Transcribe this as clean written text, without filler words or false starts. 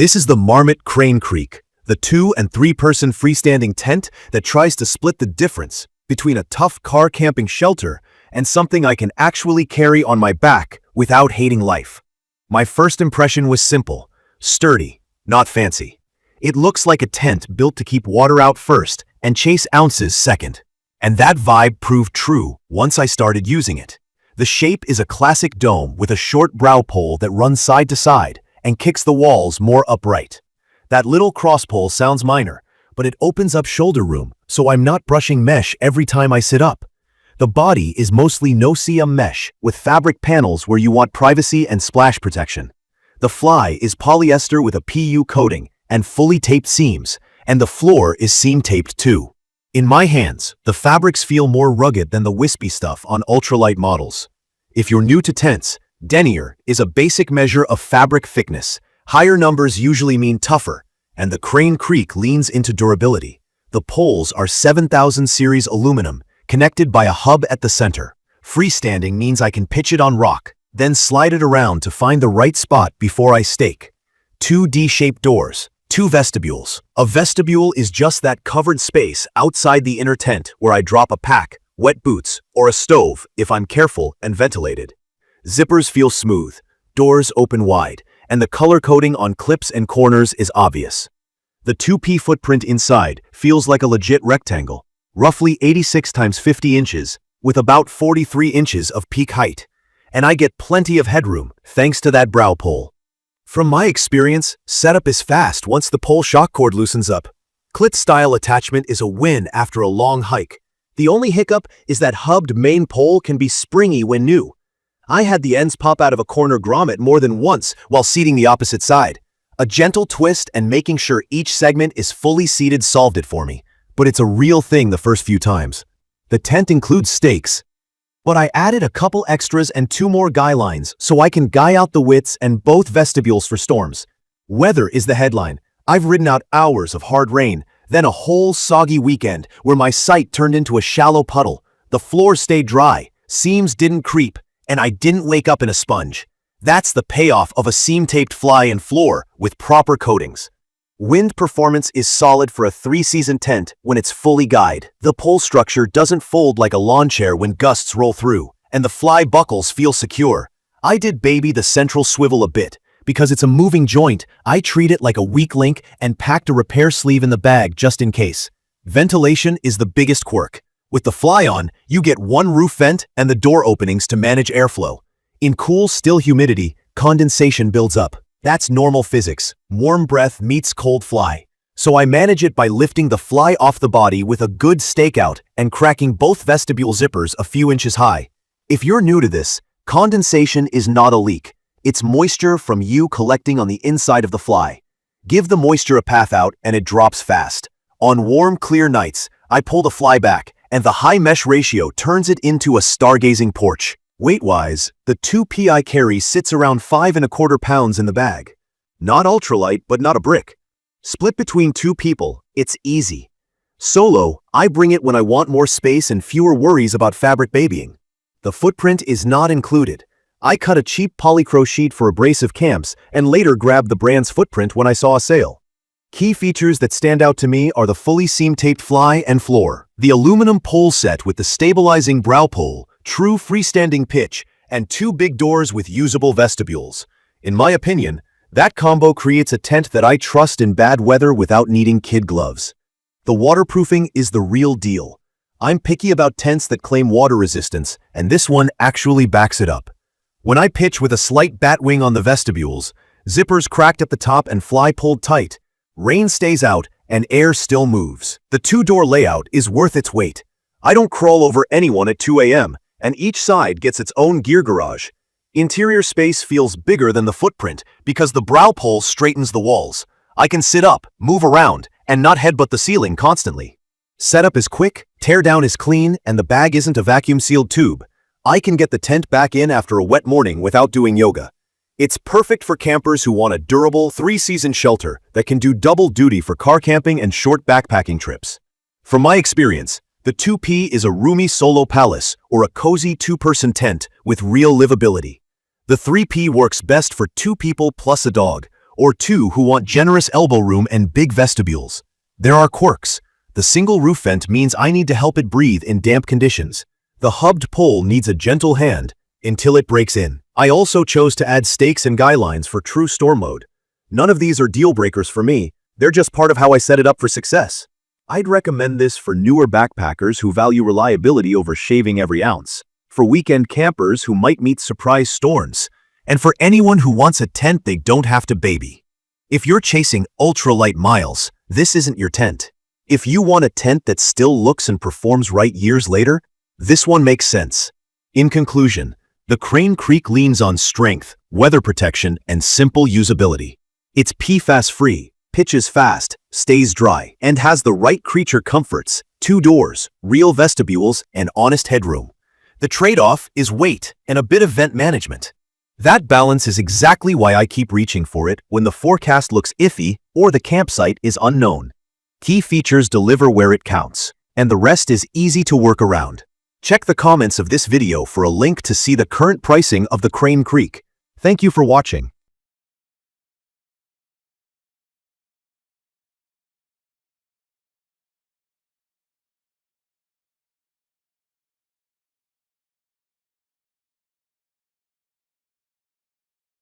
This is the MARMOT Crane Creek, the 2- and 3-person freestanding tent that tries to split the difference between a tough car camping shelter and something I can actually carry on my back without hating life. My first impression was simple, sturdy, not fancy. It looks like a tent built to keep water out first and chase ounces second. And that vibe proved true once I started using it. The shape is a classic dome with a short brow pole that runs side to side and kicks the walls more upright. That little cross pole sounds minor, but it opens up shoulder room, so I'm not brushing mesh every time I sit up. The body is mostly no-seam mesh with fabric panels where you want privacy and splash protection. The fly is polyester with a PU coating and fully taped seams, and the floor is seam-taped too. In my hands, the fabrics feel more rugged than the wispy stuff on ultralight models. If you're new to tents, denier is a basic measure of fabric thickness. Higher numbers usually mean tougher, and the Crane Creek leans into durability. The poles are 7000 series aluminum, connected by a hub at the center. Freestanding means I can pitch it on rock, then slide it around to find the right spot before I stake. 2 D-shaped doors, 2 vestibules. A vestibule is just that covered space outside the inner tent where I drop a pack, wet boots, or a stove if I'm careful and ventilated. Zippers feel smooth, doors open wide, and the color coding on clips and corners is obvious. The 2P footprint inside feels like a legit rectangle, roughly 86 times 50 inches, with about 43 inches of peak height. And I get plenty of headroom thanks to that brow pole. From my experience, setup is fast once the pole shock cord loosens up. Clit-style attachment is a win after a long hike. The only hiccup is that hubbed main pole can be springy when new. I had the ends pop out of a corner grommet more than once while seating the opposite side. A gentle twist and making sure each segment is fully seated solved it for me, but it's a real thing the first few times. The tent includes stakes, but I added a couple extras and 2 more guy lines so I can guy out the widths and both vestibules for storms. Weather is the headline. I've ridden out hours of hard rain, then a whole soggy weekend where my site turned into a shallow puddle. The floor stayed dry, seams didn't creep, and I didn't wake up in a sponge. That's the payoff of a seam-taped fly and floor with proper coatings. Wind performance is solid for a 3-season tent when it's fully guyed. The pole structure doesn't fold like a lawn chair when gusts roll through, and the fly buckles feel secure. I did baby the central swivel a bit. Because it's a moving joint, I treat it like a weak link and packed a repair sleeve in the bag just in case. Ventilation is the biggest quirk. With the fly on, you get 1 roof vent and the door openings to manage airflow. In cool, still humidity, condensation builds up. That's normal physics. Warm breath meets cold fly. So I manage it by lifting the fly off the body with a good stakeout and cracking both vestibule zippers a few inches high. If you're new to this, condensation is not a leak. It's moisture from you collecting on the inside of the fly. Give the moisture a path out and it drops fast. On warm, clear nights, I pull the fly back, and the high mesh ratio turns it into a stargazing porch. Weight-wise, the 2P I carry sits around 5¼ pounds in the bag. Not ultralight, but not a brick. Split between 2 people, it's easy. Solo, I bring it when I want more space and fewer worries about fabric babying. The footprint is not included. I cut a cheap polycro sheet for abrasive camps and later grabbed the brand's footprint when I saw a sale. Key features that stand out to me are the fully seam-taped fly and floor, the aluminum pole set with the stabilizing brow pole, true freestanding pitch, and 2 big doors with usable vestibules. In my opinion, that combo creates a tent that I trust in bad weather without needing kid gloves. The waterproofing is the real deal. I'm picky about tents that claim water resistance, and this one actually backs it up. When I pitch with a slight bat wing on the vestibules, zippers cracked at the top and fly pulled tight, rain stays out and air still moves. The 2-door layout is worth its weight. I don't crawl over anyone at 2 a.m., and each side gets its own gear garage. Interior space feels bigger than the footprint because the brow pole straightens the walls. I can sit up, move around, and not headbutt the ceiling constantly. Setup is quick, teardown is clean, and the bag isn't a vacuum-sealed tube. I can get the tent back in after a wet morning without doing yoga. It's perfect for campers who want a durable 3-season shelter that can do double duty for car camping and short backpacking trips. From my experience, the 2P is a roomy solo palace or a cozy 2-person tent with real livability. The 3P works best for 2 people plus a dog, or two who want generous elbow room and big vestibules. There are quirks. The single roof vent means I need to help it breathe in damp conditions. The hubbed pole needs a gentle hand until it breaks in. I also chose to add stakes and guy lines for true storm mode. None of these are deal breakers for me. They're just part of how I set it up for success. I'd recommend this for newer backpackers who value reliability over shaving every ounce, for weekend campers who might meet surprise storms, and for anyone who wants a tent they don't have to baby. If you're chasing ultralight miles, this isn't your tent. If you want a tent that still looks and performs right years later, this one makes sense. In conclusion, the Crane Creek leans on strength, weather protection, and simple usability. It's PFAS-free, pitches fast, stays dry, and has the right creature comforts: 2 doors, real vestibules, and honest headroom. The trade-off is weight and a bit of vent management. That balance is exactly why I keep reaching for it when the forecast looks iffy or the campsite is unknown. Key features deliver where it counts, and the rest is easy to work around. Check the comments of this video for a link to see the current pricing of the Crane Creek. Thank you for watching.